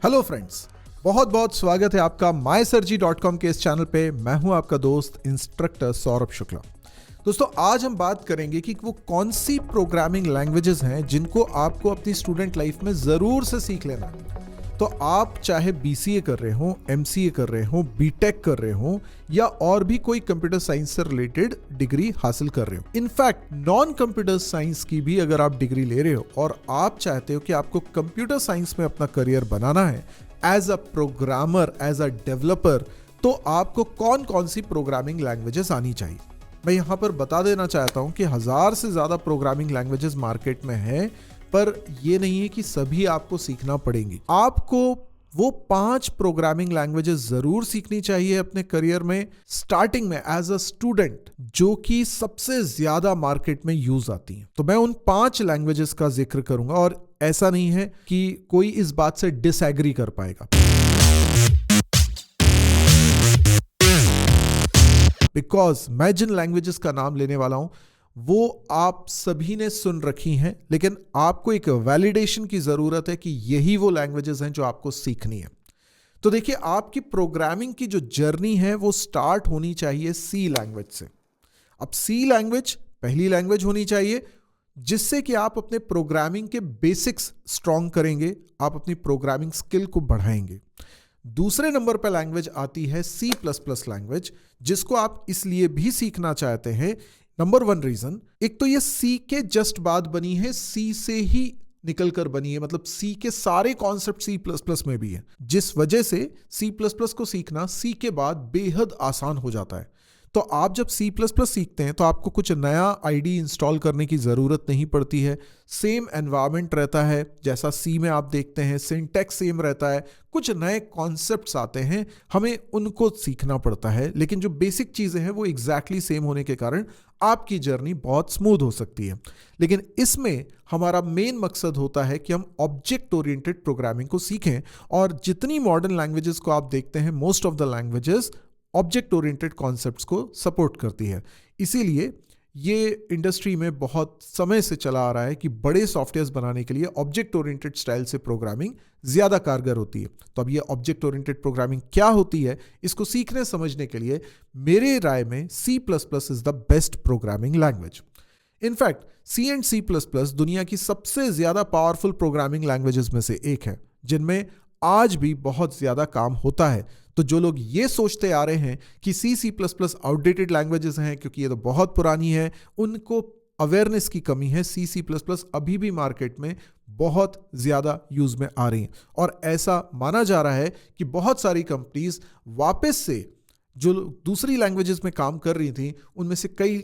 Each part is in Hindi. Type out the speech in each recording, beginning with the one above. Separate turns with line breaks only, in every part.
हेलो फ्रेंड्स, बहुत बहुत स्वागत है आपका mysurgery.com के इस चैनल पे। मैं हूं आपका दोस्त इंस्ट्रक्टर सौरभ शुक्ला। दोस्तों, आज हम बात करेंगे कि वो कौन सी प्रोग्रामिंग लैंग्वेजेस हैं जिनको आपको अपनी स्टूडेंट लाइफ में ज़रूर से सीख लेना है। तो आप चाहे BCA कर रहे हो, MCA कर रहे हो, BTech कर रहे हो या और भी कोई कंप्यूटर साइंस से रिलेटेड डिग्री हासिल कर रहे हो, इनफैक्ट नॉन कंप्यूटर साइंस की भी अगर आप डिग्री ले रहे हो और आप चाहते हो कि आपको कंप्यूटर साइंस में अपना करियर बनाना है as a programmer, as a developer, तो आपको कौन कौन सी प्रोग्रामिंग लैंग्वेजेस आनी चाहिए। मैं यहाँ पर बता देना चाहता हूँ कि 1000 से ज़्यादा प्रोग्रामिंग लैंग्वेजेस मार्केट में है, पर यह नहीं है कि सभी आपको सीखना पड़ेंगी। आपको वो 5 प्रोग्रामिंग लैंग्वेजेस जरूर सीखनी चाहिए अपने करियर में स्टार्टिंग में एज अ स्टूडेंट, जो कि सबसे ज्यादा मार्केट में यूज आती हैं। तो मैं उन 5 लैंग्वेजेस का जिक्र करूंगा और ऐसा नहीं है कि कोई इस बात से डिसएग्री कर पाएगा, बिकॉज मैं जिन लैंग्वेजेस का नाम लेने वाला हूं वो आप सभी ने सुन रखी हैं, लेकिन आपको एक वैलिडेशन की जरूरत है कि यही वो लैंग्वेजेस हैं जो आपको सीखनी है। तो देखिए, आपकी प्रोग्रामिंग की जो जर्नी है वो स्टार्ट होनी चाहिए सी लैंग्वेज से। अब सी लैंग्वेज पहली लैंग्वेज होनी चाहिए जिससे कि आप अपने प्रोग्रामिंग के बेसिक्स स्ट्रॉन्ग करेंगे, आप अपनी प्रोग्रामिंग स्किल को बढ़ाएंगे। दूसरे नंबर पर लैंग्वेज आती है C++ लैंग्वेज, जिसको आप इसलिए भी सीखना चाहते हैं। नंबर 1 रीजन, एक तो ये C के जस्ट बाद बनी है, C से ही निकल कर बनी है, मतलब C के सारे कॉन्सेप्ट C++ में भी है, जिस वजह से C++ को सीखना C के बाद बेहद आसान हो जाता है। तो आप जब C++ सीखते हैं तो आपको कुछ नया आईडी इंस्टॉल करने की ज़रूरत नहीं पड़ती है। सेम एनवायरनमेंट रहता है जैसा C में आप देखते हैं, सिंटैक्स सेम रहता है, कुछ नए कॉन्सेप्ट्स आते हैं, हमें उनको सीखना पड़ता है, लेकिन जो बेसिक चीज़ें हैं वो एग्जैक्टली सेम होने के कारण आपकी जर्नी बहुत स्मूथ हो सकती है। लेकिन इसमें हमारा मेन मकसद होता है कि हम ऑब्जेक्ट ओरिएंटेड प्रोग्रामिंग को सीखें, और जितनी मॉडर्न लैंग्वेजेस को आप देखते हैं, most of the languages object oriented concepts को सपोर्ट करती है। इसीलिए ये इंडस्ट्री में बहुत समय से चला आ रहा है कि बड़े सॉफ्टवेयर्स बनाने के लिए ऑब्जेक्ट ओरिएंटेड स्टाइल से प्रोग्रामिंग ज़्यादा कारगर होती है। तो अब ये ऑब्जेक्ट ओरिएंटेड प्रोग्रामिंग क्या होती है, इसको सीखने समझने के लिए मेरे राय में C++ is the best programming language. In fact C and C++ दुनिया की सबसे ज़्यादा पावरफुल प्रोग्रामिंग लैंग्वेजेस में से एक है, जिनमें आज भी बहुत ज़्यादा काम होता है। तो जो लोग ये सोचते आ रहे हैं कि C++ आउटडेटेड लैंग्वेजेस हैं क्योंकि ये तो बहुत पुरानी है, उनको अवेयरनेस की कमी है। C++ अभी भी मार्केट में बहुत ज़्यादा यूज़ में आ रही हैं, और ऐसा माना जा रहा है कि बहुत सारी कंपनीज वापस से जो दूसरी लैंग्वेजेस में काम कर रही थी, उनमें से कई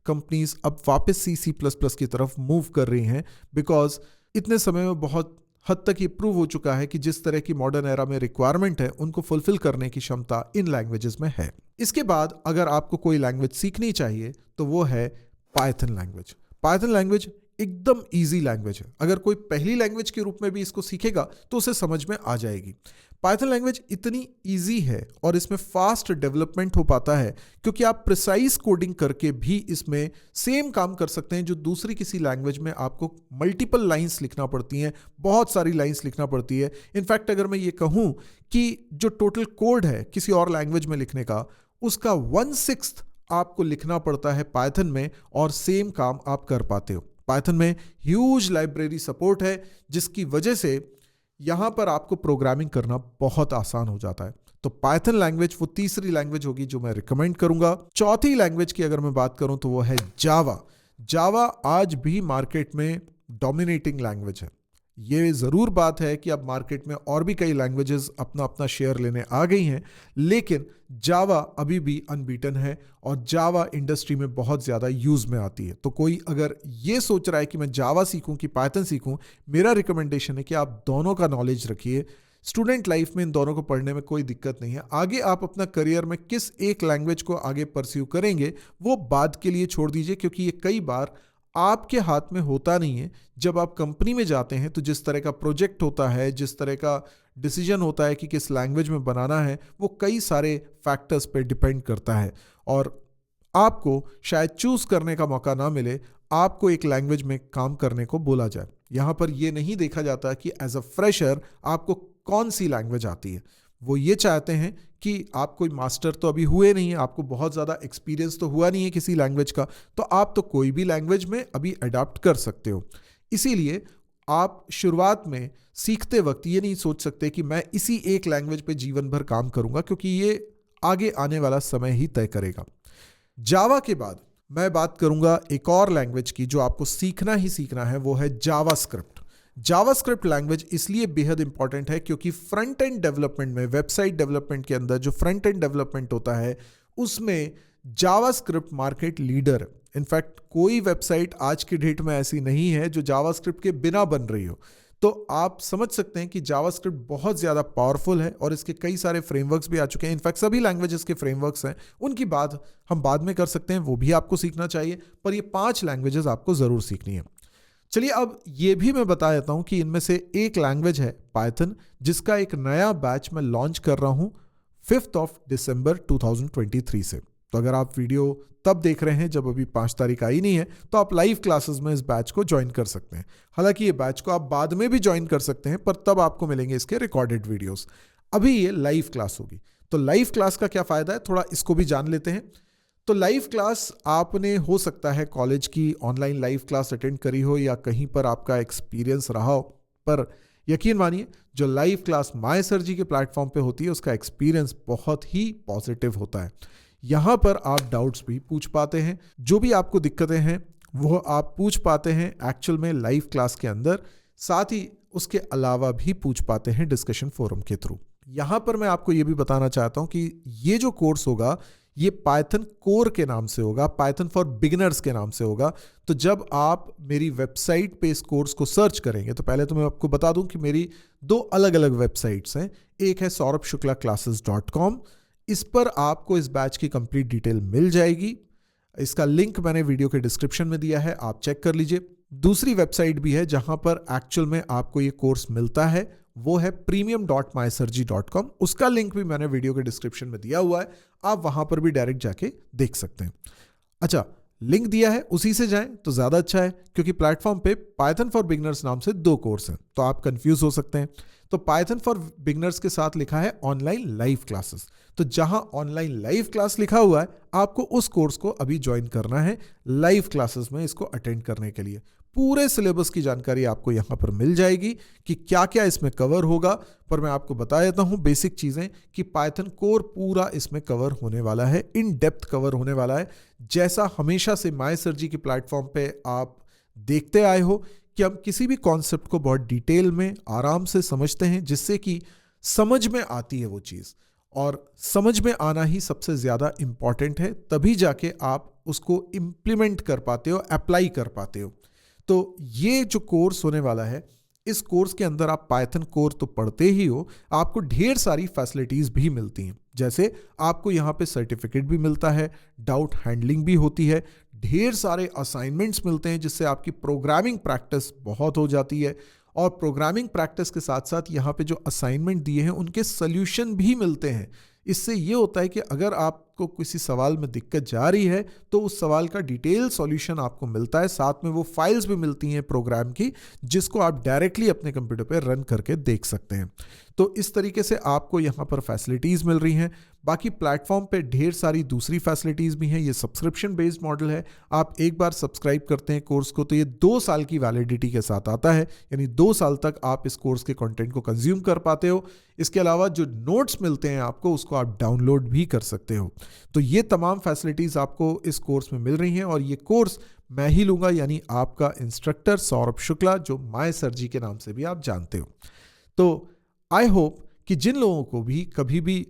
कंपनीज अब वापस C++ की तरफ मूव कर रही हैं, बिकॉज इतने समय में बहुत हद तक ये प्रूव हो चुका है कि जिस तरह की मॉडर्न एरा में रिक्वायरमेंट है, उनको फुलफिल करने की क्षमता इन लैंग्वेजेस में है। इसके बाद अगर आपको कोई लैंग्वेज सीखनी चाहिए तो वो है पाइथन लैंग्वेज। पाइथन लैंग्वेज एकदम इजी लैंग्वेज है। अगर कोई पहली लैंग्वेज के रूप में भी इसको सीखेगा तो उसे समझ में आ जाएगी। पाइथन लैंग्वेज इतनी इजी है और इसमें फास्ट डेवलपमेंट हो पाता है क्योंकि आप प्रिसाइज कोडिंग करके भी इसमें सेम काम कर सकते हैं जो दूसरी किसी लैंग्वेज में आपको मल्टीपल लाइंस लिखना पड़ती हैं, बहुत सारी लाइंस लिखना पड़ती है। इनफैक्ट अगर मैं ये कहूँ कि जो टोटल कोड है किसी और लैंग्वेज में लिखने का, उसका 1/6 आपको लिखना पड़ता है पाइथन में, और सेम काम आप कर पाते हो। पाइथन में ह्यूज लाइब्रेरी सपोर्ट है, जिसकी वजह से यहां पर आपको प्रोग्रामिंग करना बहुत आसान हो जाता है। तो पाइथन लैंग्वेज वो तीसरी लैंग्वेज होगी जो मैं रिकमेंड करूंगा। चौथी लैंग्वेज की अगर मैं बात करूं तो वो है जावा। जावा आज भी मार्केट में डोमिनेटिंग लैंग्वेज है। ये ज़रूर बात है कि अब मार्केट में और भी कई लैंग्वेजेस अपना अपना शेयर लेने आ गई हैं, लेकिन जावा अभी भी अनबीटन है और जावा इंडस्ट्री में बहुत ज़्यादा यूज़ में आती है। तो कोई अगर ये सोच रहा है कि मैं जावा सीखूं कि पाइथन सीखूं, मेरा रिकमेंडेशन है कि आप दोनों का नॉलेज रखिए। स्टूडेंट लाइफ में इन दोनों को पढ़ने में कोई दिक्कत नहीं है। आगे आप अपना करियर में किस एक लैंग्वेज को आगे परस्यू करेंगे वो बाद के लिए छोड़ दीजिए, क्योंकि ये कई बार आपके हाथ में होता नहीं है। जब आप कंपनी में जाते हैं तो जिस तरह का प्रोजेक्ट होता है, जिस तरह का डिसीजन होता है कि किस लैंग्वेज में बनाना है, वो कई सारे फैक्टर्स पे डिपेंड करता है, और आपको शायद चूज करने का मौका ना मिले, आपको एक लैंग्वेज में काम करने को बोला जाए। यहाँ पर यह नहीं देखा जाता कि एज अ फ्रेशर आपको कौन सी लैंग्वेज आती है। वो ये चाहते हैं कि आप कोई मास्टर तो अभी हुए नहीं है, आपको बहुत ज़्यादा एक्सपीरियंस तो हुआ नहीं है किसी लैंग्वेज का, तो आप तो कोई भी लैंग्वेज में अभी अडॉप्ट कर सकते हो। इसीलिए आप शुरुआत में सीखते वक्त ये नहीं सोच सकते कि मैं इसी एक लैंग्वेज पे जीवन भर काम करूंगा, क्योंकि ये आगे आने वाला समय ही तय करेगा। जावा के बाद मैं बात करूंगा एक और लैंग्वेज की जो आपको सीखना ही सीखना है, वो है जावास्क्रिप्ट। जावास्क्रिप्ट लैंग्वेज इसलिए बेहद इंपॉर्टेंट है क्योंकि फ्रंट एंड डेवलपमेंट में, वेबसाइट डेवलपमेंट के अंदर जो फ्रंट एंड डेवलपमेंट होता है उसमें जावास्क्रिप्ट मार्केट लीडर है। इनफैक्ट कोई वेबसाइट आज की डेट में ऐसी नहीं है जो जावास्क्रिप्ट के बिना बन रही हो। तो आप समझ सकते हैं कि जावास्क्रिप्ट बहुत ज़्यादा पावरफुल है और इसके कई सारे फ्रेमवर्क्स भी आ चुके हैं। इनफैक्ट सभी लैंग्वेजेस के फ्रेमवर्क्स हैं, उनकी बात हम बाद में कर सकते हैं, वो भी आपको सीखना चाहिए, पर ये 5 लैंग्वेजेस आपको ज़रूर सीखनी है। चलिए अब ये भी मैं बता देता हूँ कि इनमें से एक लैंग्वेज है पाइथन, जिसका एक नया बैच मैं लॉन्च कर रहा हूँ 5 दिसंबर 2023 से। तो अगर आप वीडियो तब देख रहे हैं जब अभी 5 तारीख आई नहीं है, तो आप लाइव क्लासेस में इस बैच को ज्वाइन कर सकते हैं। हालांकि ये बैच को आप बाद में भी ज्वाइन कर सकते हैं, पर तब आपको मिलेंगे इसके रिकॉर्डेड वीडियोस। अभी ये लाइव क्लास होगी। तो लाइव क्लास का क्या फ़ायदा है, थोड़ा इसको भी जान लेते हैं। तो लाइव क्लास आपने हो सकता है कॉलेज की ऑनलाइन लाइव क्लास अटेंड करी हो या कहीं पर आपका एक्सपीरियंस रहा हो, पर यकीन मानिए जो लाइव क्लास माय सर जी के प्लेटफॉर्म पे होती है उसका एक्सपीरियंस बहुत ही पॉजिटिव होता है। यहाँ पर आप डाउट्स भी पूछ पाते हैं, जो भी आपको दिक्कतें हैं वो आप पूछ पाते हैं एक्चुअल में लाइव क्लास के अंदर, साथ ही उसके अलावा भी पूछ पाते हैं डिस्कशन फोरम के थ्रू। यहाँ पर मैं आपको ये भी बताना चाहता हूँ कि ये जो कोर्स होगा ये पाइथन कोर के नाम से होगा, पाइथन फॉर बिगिनर्स के नाम से होगा। तो जब आप मेरी वेबसाइट पे इस कोर्स को सर्च करेंगे, तो पहले तो मैं आपको बता दूं कि मेरी 2 अलग अलग वेबसाइट्स हैं। एक है saurabshuklaclasses.com, इस पर आपको इस बैच की कंप्लीट डिटेल मिल जाएगी। इसका लिंक मैंने वीडियो के डिस्क्रिप्शन में दिया है, आप चेक कर लीजिए। दूसरी वेबसाइट भी है जहां पर एक्चुअल में आपको ये कोर्स मिलता है, वो है premium.mysirji.com। उसका लिंक भी मैंने वीडियो के डिस्क्रिप्शन में दिया हुआ है, आप वहां पर भी डायरेक्ट जाके देख सकते हैं। अच्छा, लिंक दिया है उसी से जाएं तो ज़्यादा अच्छा है, क्योंकि प्लेटफॉर्म पे पाइथन फॉर बिगनर्स नाम से 2 कोर्स हैं, तो आप कंफ्यूज हो सकते हैं। तो पाइथन फॉर बिगनर्स के साथ लिखा है ऑनलाइन लाइव क्लासेस, तो जहां ऑनलाइन लाइव क्लास लिखा हुआ है आपको उस कोर्स को अभी ज्वाइन करना है लाइव क्लासेस में इसको अटेंड करने के लिए। पूरे सिलेबस की जानकारी आपको यहाँ पर मिल जाएगी कि क्या क्या इसमें कवर होगा, पर मैं आपको बता देता हूँ बेसिक चीज़ें कि पाइथन कोर पूरा इसमें कवर होने वाला है, इन डेप्थ कवर होने वाला है। जैसा हमेशा से माय सर जी के प्लेटफॉर्म पे आप देखते आए हो कि हम किसी भी कॉन्सेप्ट को बहुत डिटेल में आराम से समझते हैं, जिससे कि समझ में आती है वो चीज़, और समझ में आना ही सबसे ज़्यादा इम्पॉर्टेंट है, तभी जाके आप उसको इम्प्लीमेंट कर पाते हो, अप्लाई कर पाते हो। तो ये जो कोर्स होने वाला है, इस कोर्स के अंदर आप पाइथन कोर तो पढ़ते ही हो, आपको ढेर सारी फैसिलिटीज़ भी मिलती हैं। जैसे आपको यहाँ पे सर्टिफिकेट भी मिलता है, डाउट हैंडलिंग भी होती है, ढेर सारे असाइनमेंट्स मिलते हैं जिससे आपकी प्रोग्रामिंग प्रैक्टिस बहुत हो जाती है। और प्रोग्रामिंग प्रैक्टिस के साथ साथ यहाँ पे जो असाइनमेंट दिए हैं उनके सल्यूशन भी मिलते हैं। इससे ये होता है कि अगर आपको किसी सवाल में दिक्कत जा रही है तो उस सवाल का डिटेल सॉल्यूशन आपको मिलता है, साथ में वो फाइल्स भी मिलती हैं प्रोग्राम की, जिसको आप डायरेक्टली अपने कंप्यूटर पे रन करके देख सकते हैं। तो इस तरीके से आपको यहाँ पर फैसिलिटीज़ मिल रही हैं। बाकी प्लेटफॉर्म पे ढेर सारी दूसरी फैसिलिटीज़ भी हैं। ये सब्सक्रिप्शन बेस्ड मॉडल है, आप एक बार सब्सक्राइब करते हैं कोर्स को तो ये 2 साल की वैलिडिटी के साथ आता है, यानी 2 साल तक आप इस कोर्स के कंटेंट को कंज्यूम कर पाते हो। इसके अलावा जो नोट्स मिलते हैं आपको, उसको आप डाउनलोड भी कर सकते हो। तो ये तमाम फैसिलिटीज़ आपको इस कोर्स में मिल रही हैं, और ये कोर्स मैं ही लूँगा, यानी आपका इंस्ट्रक्टर सौरभ शुक्ला, जो माय सर जी के नाम से भी आप जानते हो। तो आई होप कि जिन लोगों को भी कभी भी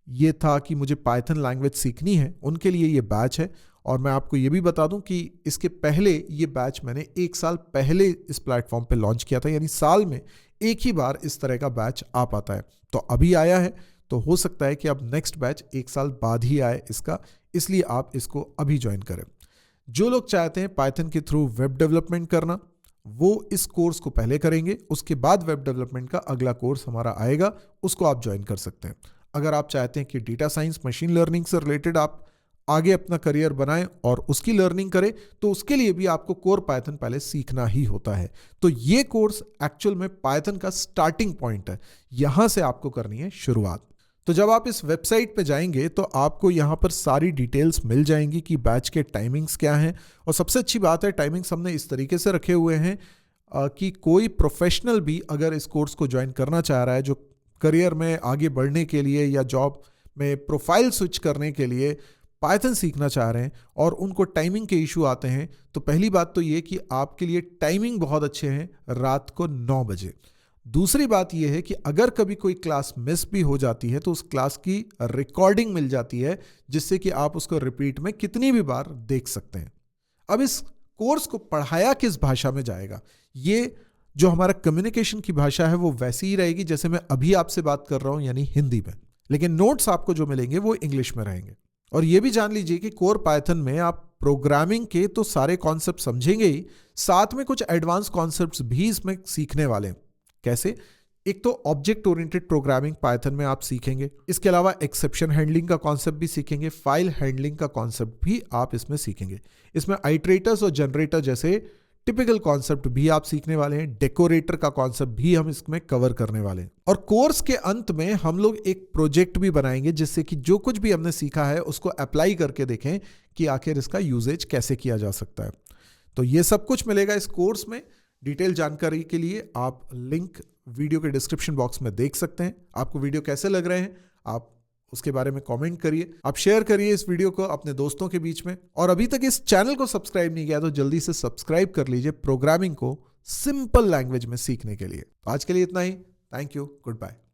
ये था कि मुझे पाइथन लैंग्वेज सीखनी है, उनके लिए ये बैच है। और मैं आपको ये भी बता दूं कि इसके पहले ये बैच मैंने 1 साल पहले इस प्लेटफॉर्म पे लॉन्च किया था, यानी साल में एक ही बार इस तरह का बैच आ पाता है। तो अभी आया है, तो हो सकता है कि अब नेक्स्ट बैच 1 साल बाद ही आए इसका, इसलिए आप इसको अभी ज्वाइन करें। जो लोग चाहते हैं पाइथन के थ्रू वेब डेवलपमेंट करना, वो इस कोर्स को पहले करेंगे, उसके बाद वेब डेवलपमेंट का अगला कोर्स हमारा आएगा, उसको आप ज्वाइन कर सकते हैं। अगर आप चाहते हैं कि डेटा साइंस, मशीन लर्निंग से रिलेटेड आप आगे अपना करियर बनाएं और उसकी लर्निंग करें, तो उसके लिए भी आपको कोर पाइथन पहले सीखना ही होता है। तो ये कोर्स एक्चुअल में पाइथन का स्टार्टिंग पॉइंट है, यहां से आपको करनी है शुरुआत। तो जब आप इस वेबसाइट पे जाएंगे तो आपको यहाँ पर सारी डिटेल्स मिल जाएंगी कि बैच के टाइमिंग्स क्या हैं। और सबसे अच्छी बात है, टाइमिंग्स हमने इस तरीके से रखे हुए हैं कि कोई प्रोफेशनल भी अगर इस कोर्स को ज्वाइन करना चाह रहा है, जो करियर में आगे बढ़ने के लिए या जॉब में प्रोफाइल स्विच करने के लिए पाइथन सीखना चाह रहे हैं और उनको टाइमिंग के इशू आते हैं, तो पहली बात तो ये कि आपके लिए टाइमिंग बहुत अच्छे हैं, रात को 9 बजे। दूसरी बात यह है कि अगर कभी कोई क्लास मिस भी हो जाती है तो उस क्लास की रिकॉर्डिंग मिल जाती है, जिससे कि आप उसको रिपीट में कितनी भी बार देख सकते हैं। अब इस कोर्स को पढ़ाया किस भाषा में जाएगा? ये जो हमारा कम्युनिकेशन की भाषा है वो वैसी ही रहेगी जैसे मैं अभी आपसे बात कर रहा हूं, यानी हिंदी में, लेकिन नोट्स आपको जो मिलेंगे वो इंग्लिश में रहेंगे। और ये भी जान लीजिए कि कोर पाइथन में आप प्रोग्रामिंग के तो सारे कॉन्सेप्ट समझेंगे ही, साथ में कुछ एडवांस कॉन्सेप्ट्स भी इसमें सीखने वाले हैं। कैसे? एक तो ऑब्जेक्ट ओरिएंटेड प्रोग्रामिंग पाइथन में आप सीखेंगे, इसके अलावा एक्सेप्शन हैंडलिंग का कॉन्सेप्ट भी सीखेंगे, फाइल हैंडलिंग का कॉन्सेप्ट भी आप इसमें सीखेंगे। इसमें आइटरेटर्स और जनरेटर जैसे टिपिकल कॉन्सेप्ट भी आप सीखने वाले हैं, डेकोरेटर का कॉन्सेप्ट भी हम इसमें कवर करने वाले हैं। और कोर्स के अंत में हम लोग एक प्रोजेक्ट भी बनाएंगे जिससे कि जो कुछ भी हमने सीखा है उसको अप्लाई करके देखें कि आखिर इसका यूजेज कैसे किया जा सकता है। तो ये सब कुछ मिलेगा इस कोर्स में। डिटेल जानकारी के लिए आप लिंक वीडियो के डिस्क्रिप्शन बॉक्स में देख सकते हैं। आपको वीडियो कैसे लग रहे हैं आप उसके बारे में कमेंट करिए, आप शेयर करिए इस वीडियो को अपने दोस्तों के बीच में। और अभी तक इस चैनल को सब्सक्राइब नहीं किया तो जल्दी से सब्सक्राइब कर लीजिए प्रोग्रामिंग को सिंपल लैंग्वेज में सीखने के लिए। आज के लिए इतना ही। Thank you, good bye.